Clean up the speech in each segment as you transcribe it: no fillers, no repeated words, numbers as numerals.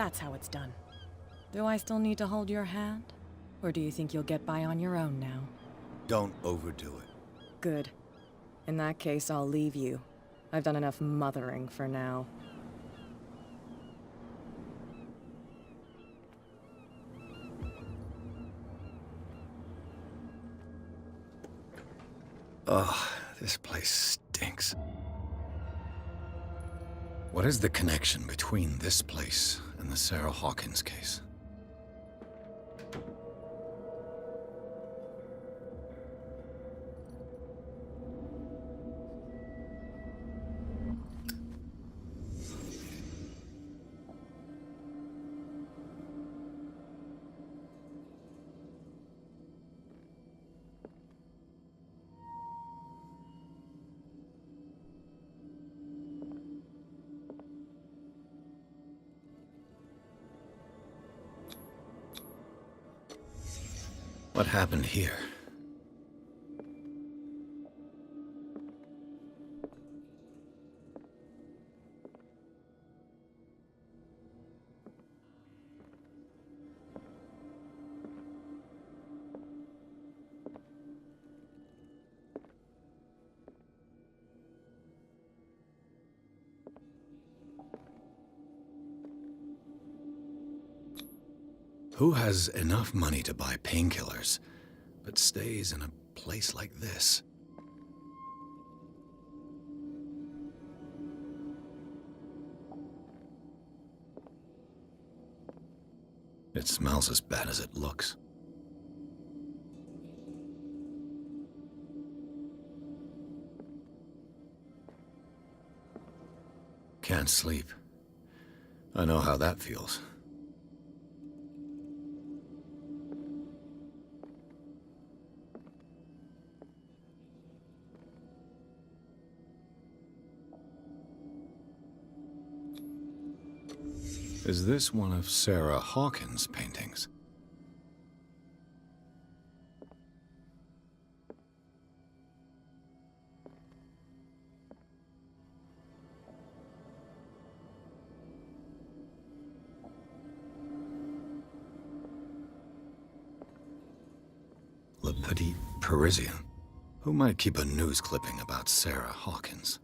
That's how it's done. Do I still need to hold your hand? Or do you think you'll get by on your own now? Don't overdo it. Good. In that case, I'll leave you. I've done enough mothering for now. Ugh, this place stinks. What is the connection between this place and the Sarah Hawkins case? What happened here? Who has enough money to buy painkillers, but stays in a place like this? It smells as bad as it looks. Can't sleep. I know how that feels. Is this one of Sarah Hawkins' paintings? Le Petit Parisien. Who might keep a news clipping about Sarah Hawkins?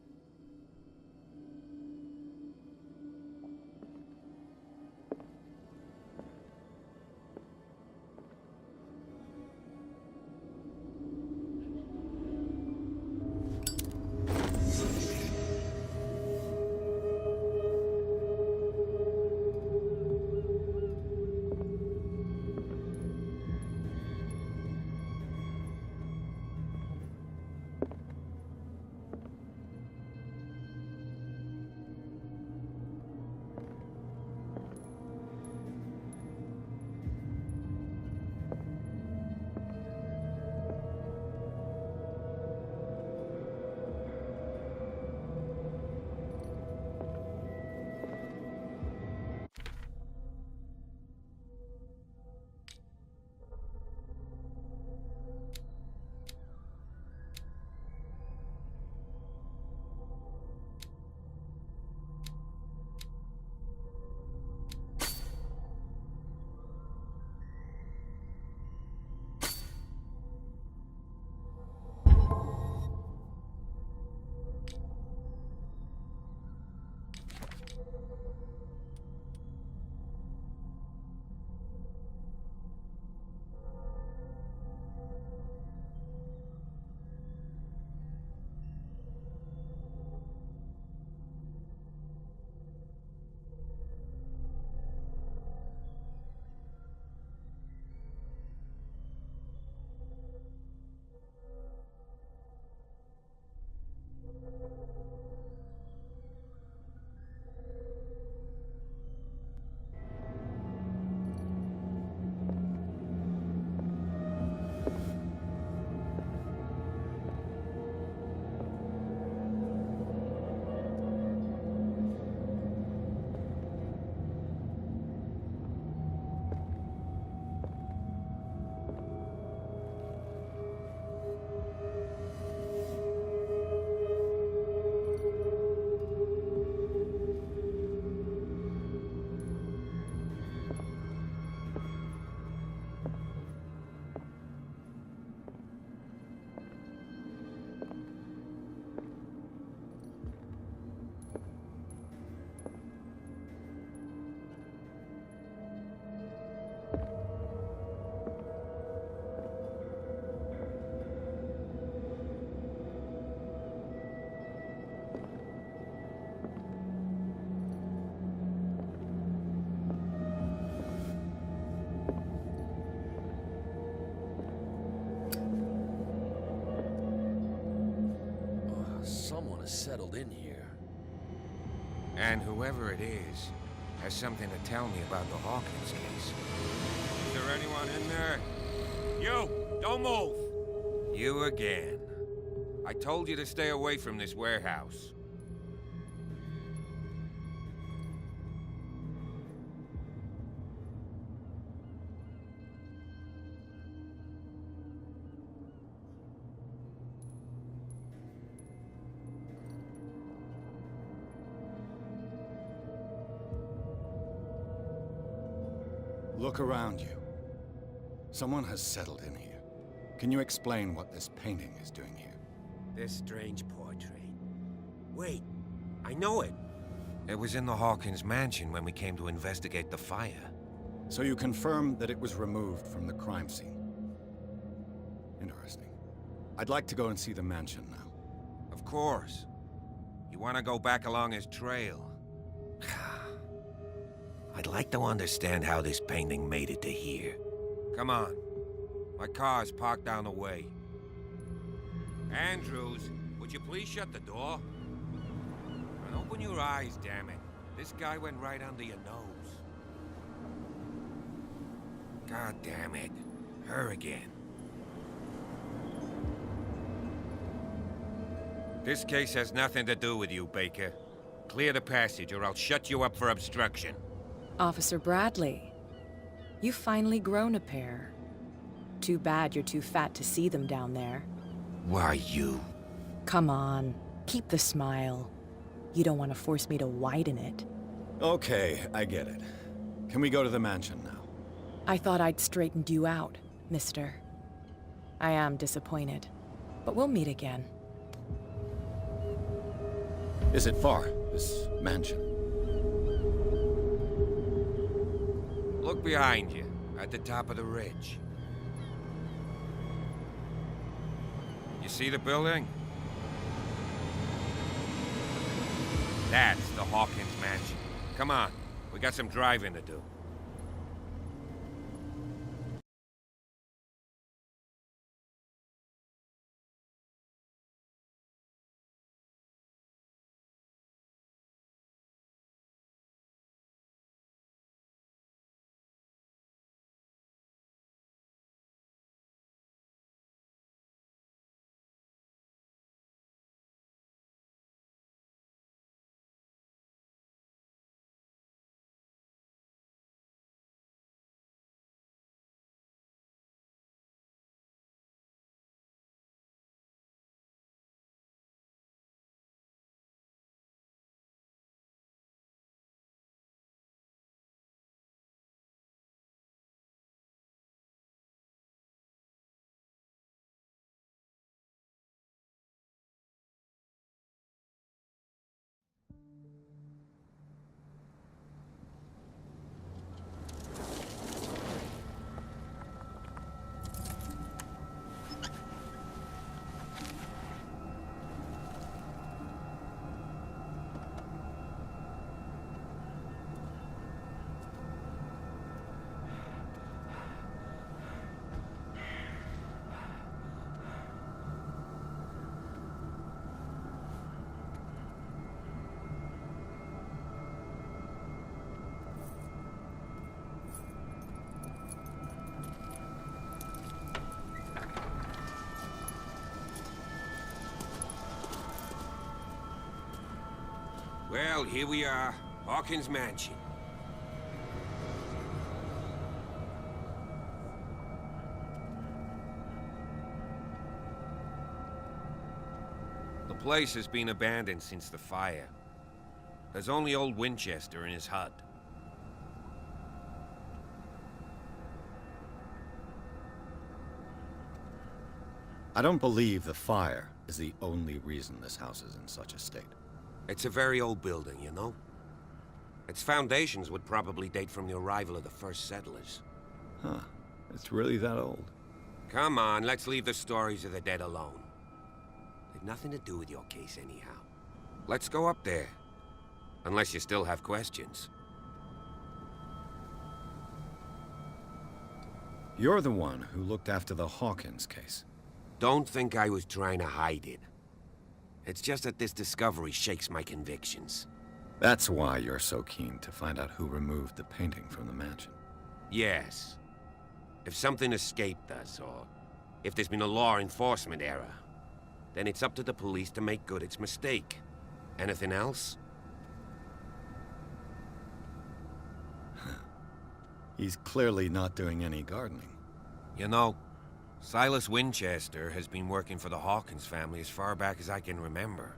Someone has settled in here. And whoever it is has something to tell me about the Hawkins case. Is there anyone in there? You! Don't move! You again. I told you to stay away from this warehouse. Look around you. Someone has settled in here. Can you explain what this painting is doing here? This strange portrait. Wait, I know it. It was in the Hawkins mansion when we came to investigate the fire. So you confirm that it was removed from the crime scene. Interesting. I'd like to go and see the mansion now. Of course. You want to go back along his trail? I'd like to understand how this painting made it to here. Come on. My car's parked down the way. Andrews, would you please shut the door? And open your eyes, damn it. This guy went right under your nose. God damn it. Her again. This case has nothing to do with you, Baker. Clear the passage or I'll shut you up for obstruction. Officer Bradley, you've finally grown a pair. Too bad you're too fat to see them down there. Why, you? Come on, keep the smile. You don't want to force me to widen it. Okay, I get it. Can we go to the mansion now? I thought I'd straightened you out, mister. I am disappointed, but we'll meet again. Is it far, this mansion? Look behind you, at the top of the ridge. You see the building? That's the Hawkins mansion. Come on, we got some driving to do. Well, here we are, Hawkins Mansion. The place has been abandoned since the fire. There's only old Winchester in his hut. I don't believe the fire is the only reason this house is in such a state. It's a very old building, you know? Its foundations would probably date from the arrival of the first settlers. Huh. It's really that old. Come on, let's leave the stories of the dead alone. They've nothing to do with your case anyhow. Let's go up there. Unless you still have questions. You're the one who looked after the Hawkins case. Don't think I was trying to hide it. It's just that this discovery shakes my convictions. That's why you're so keen to find out who removed the painting from the mansion. Yes. If something escaped us, or if there's been a law enforcement error, then it's up to the police to make good its mistake. Anything else? He's clearly not doing any gardening. You know, Silas Winchester has been working for the Hawkins family as far back as I can remember.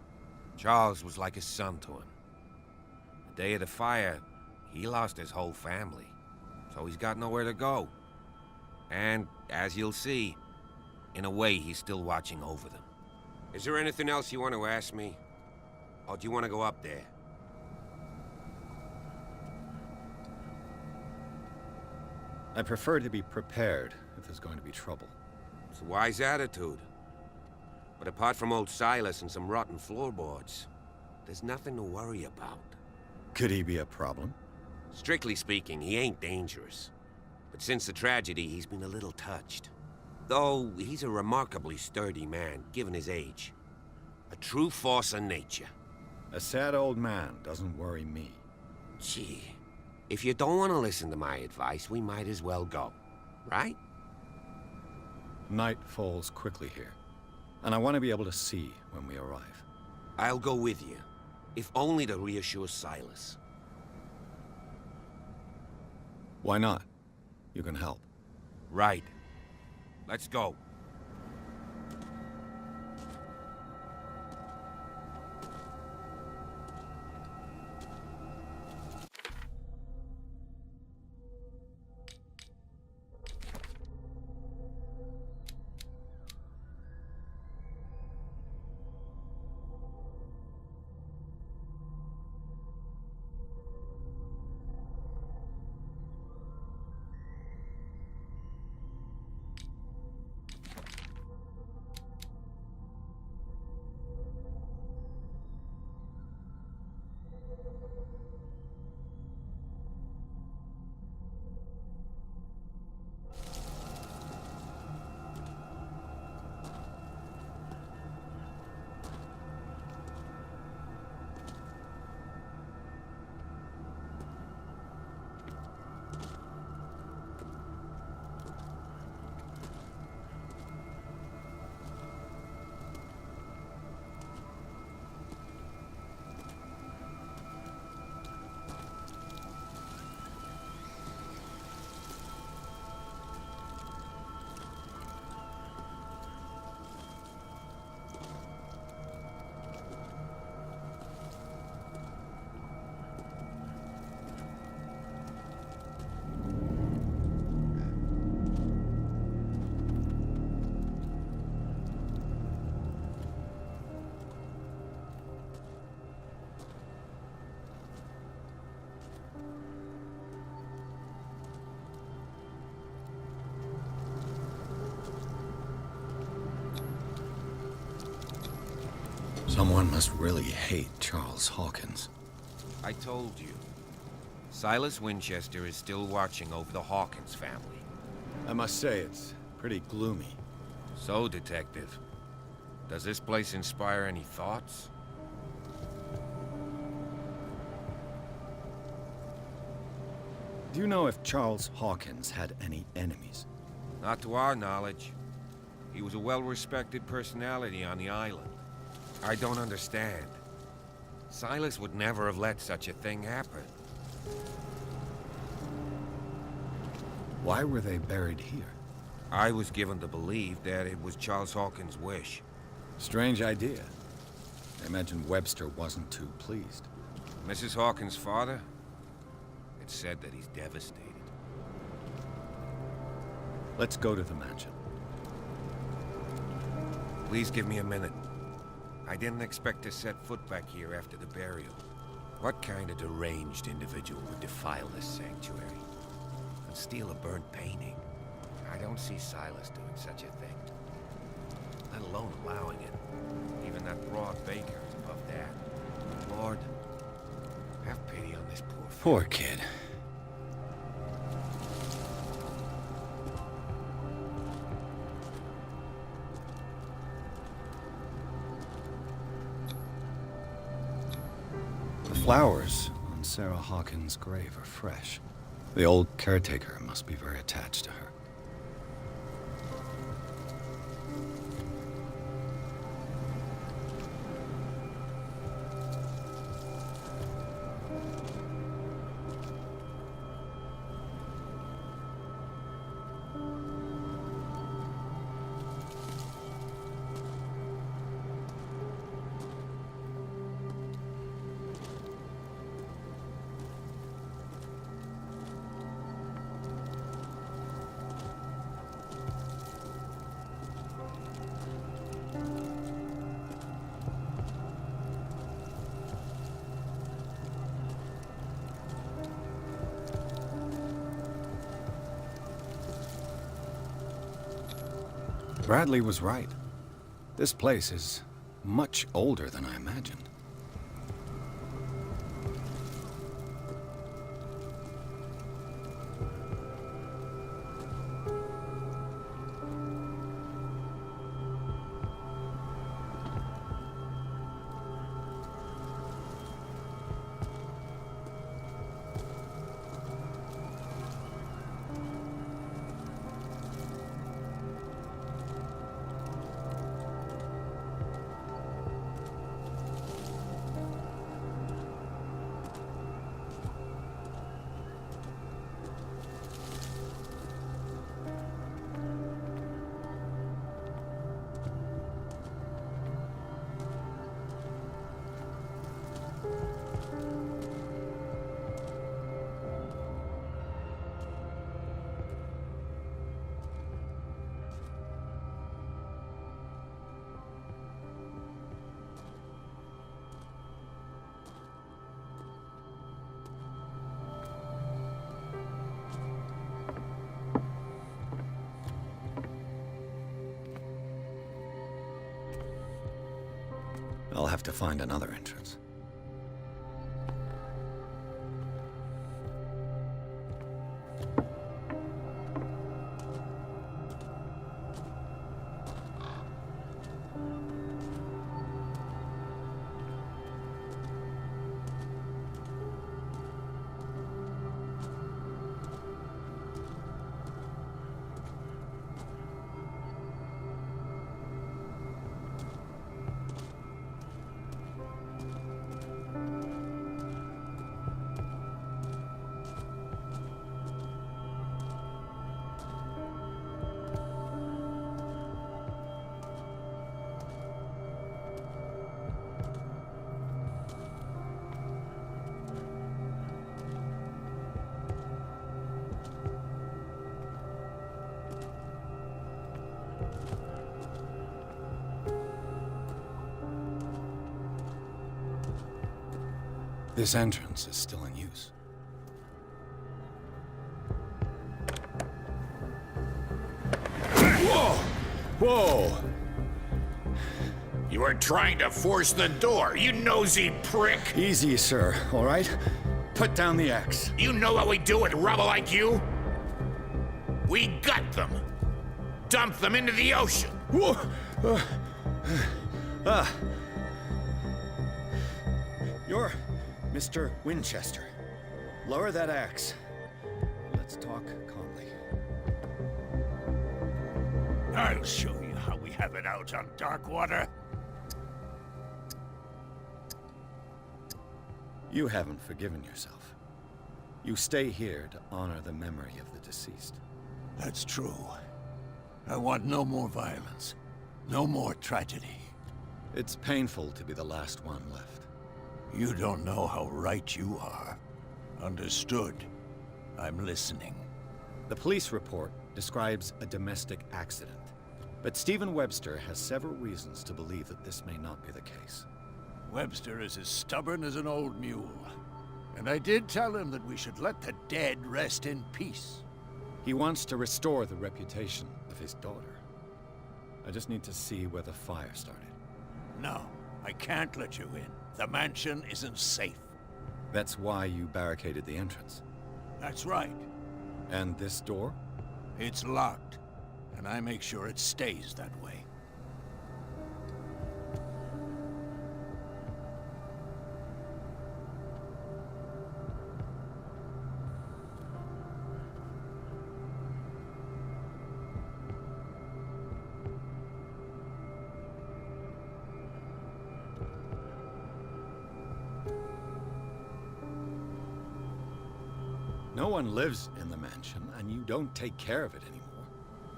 Charles was like a son to him. The day of the fire, he lost his whole family, so he's got nowhere to go. And, as you'll see, in a way, he's still watching over them. Is there anything else you want to ask me? Or do you want to go up there? I prefer to be prepared if there's going to be trouble. It's a wise attitude. But apart from old Silas and some rotten floorboards, there's nothing to worry about. Could he be a problem? Strictly speaking, he ain't dangerous. But since the tragedy, he's been a little touched. Though, he's a remarkably sturdy man, given his age. A true force of nature. A sad old man doesn't worry me. Gee, if you don't want to listen to my advice, we might as well go. Right? Night falls quickly here, and I want to be able to see when we arrive. I'll go with you, if only to reassure Silas. Why not? You can help. Right. Let's go. Someone must really hate Charles Hawkins. I told you. Silas Winchester is still watching over the Hawkins family. I must say, it's pretty gloomy. So, Detective, does this place inspire any thoughts? Do you know if Charles Hawkins had any enemies? Not to our knowledge. He was a well-respected personality on the island. I don't understand. Silas would never have let such a thing happen. Why were they buried here? I was given to believe that it was Charles Hawkins' wish. Strange idea. I imagine Webster wasn't too pleased. Mrs. Hawkins' father? It's said that he's devastated. Let's go to the mansion. Please give me a minute. I didn't expect to set foot back here after the burial. What kind of deranged individual would defile this sanctuary? And steal a burnt painting? I don't see Silas doing such a thing. Let alone allowing it. Even that broad baker is above that. Lord, have pity on this Poor kid. flowers on Sarah Hawkins' grave are fresh. The old caretaker must be very attached to her. Bradley was right. This place is much older than I imagined. I'll have to find another entrance. This entrance is still in use. Whoa! Whoa! You are trying to force the door, you nosy prick! Easy, sir, all right? Put down the axe. You know what we do with rubble like you? We gut them. Dump them into the ocean. Whoa! You're Mr. Winchester. Lower that axe. Let's talk calmly. I'll show you how we have it out on Darkwater. You haven't forgiven yourself. You stay here to honor the memory of the deceased. That's true. I want no more violence. No more tragedy. It's painful to be the last one left. You don't know how right you are. Understood. I'm listening. The police report describes a domestic accident, but Stephen Webster has several reasons to believe that this may not be the case. Webster is as stubborn as an old mule. And I did tell him that we should let the dead rest in peace. He wants to restore the reputation of his daughter. I just need to see where the fire started. No, I can't let you in. The mansion isn't safe. That's why you barricaded the entrance. That's right. And this door? It's locked, and I make sure it stays that way. No one lives in the mansion, and you don't take care of it anymore.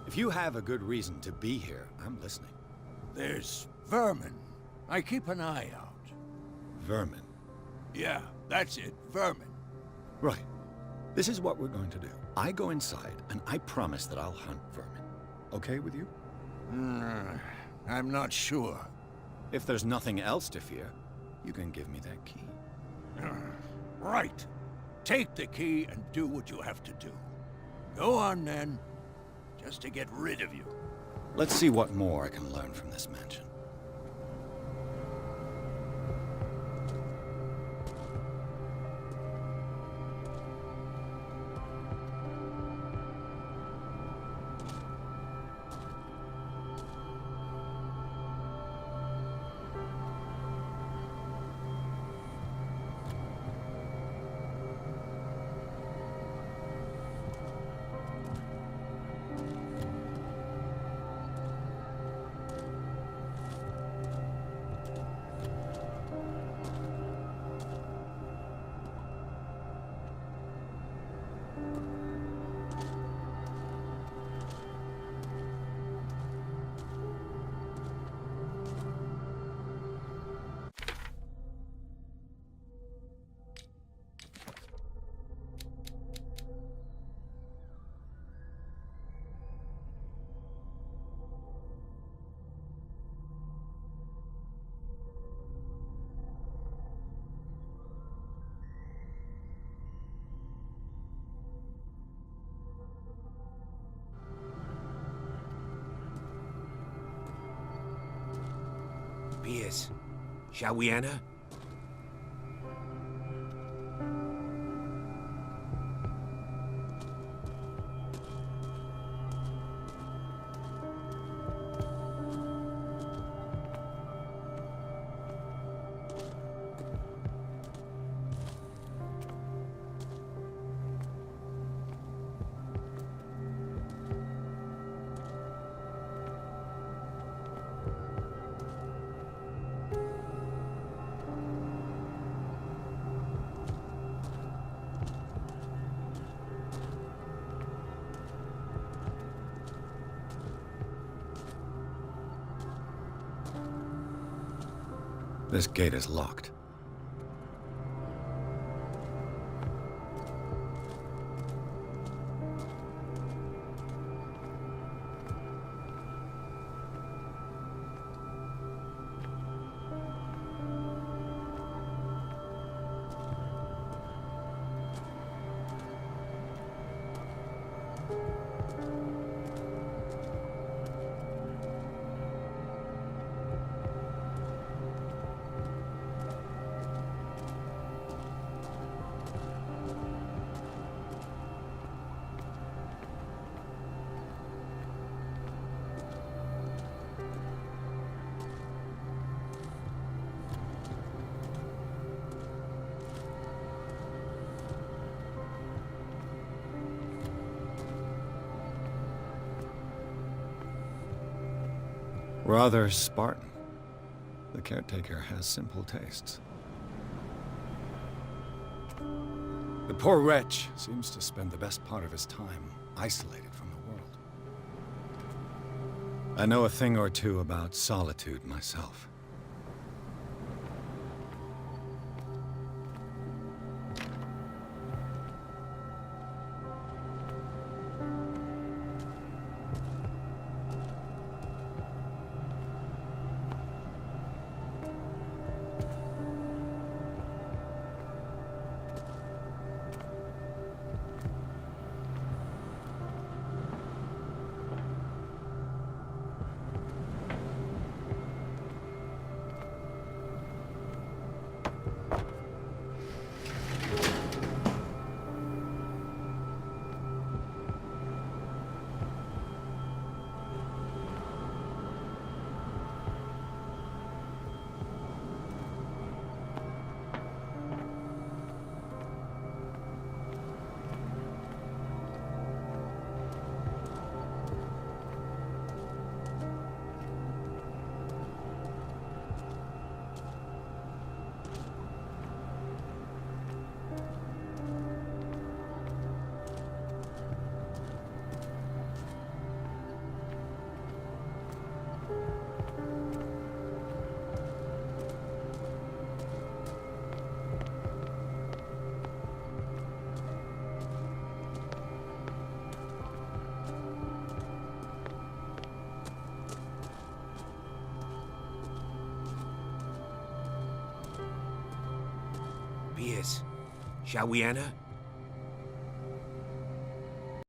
If you have a good reason to be here, I'm listening. There's vermin. I keep an eye out. Vermin. Yeah, that's it, vermin. Right. This is what we're going to do. I go inside, and I promise that I'll hunt vermin. Okay with you? I'm not sure. If there's nothing else to fear, you can give me that key. Right. Take the key and do what you have to do. Go on, then. Just to get rid of you. Let's see what more I can learn from this mansion. Piers, shall we enter? This gate is locked. Rather Spartan. The caretaker has simple tastes. The poor wretch seems to spend the best part of his time isolated from the world. I know a thing or two about solitude myself. this. Shall we enter?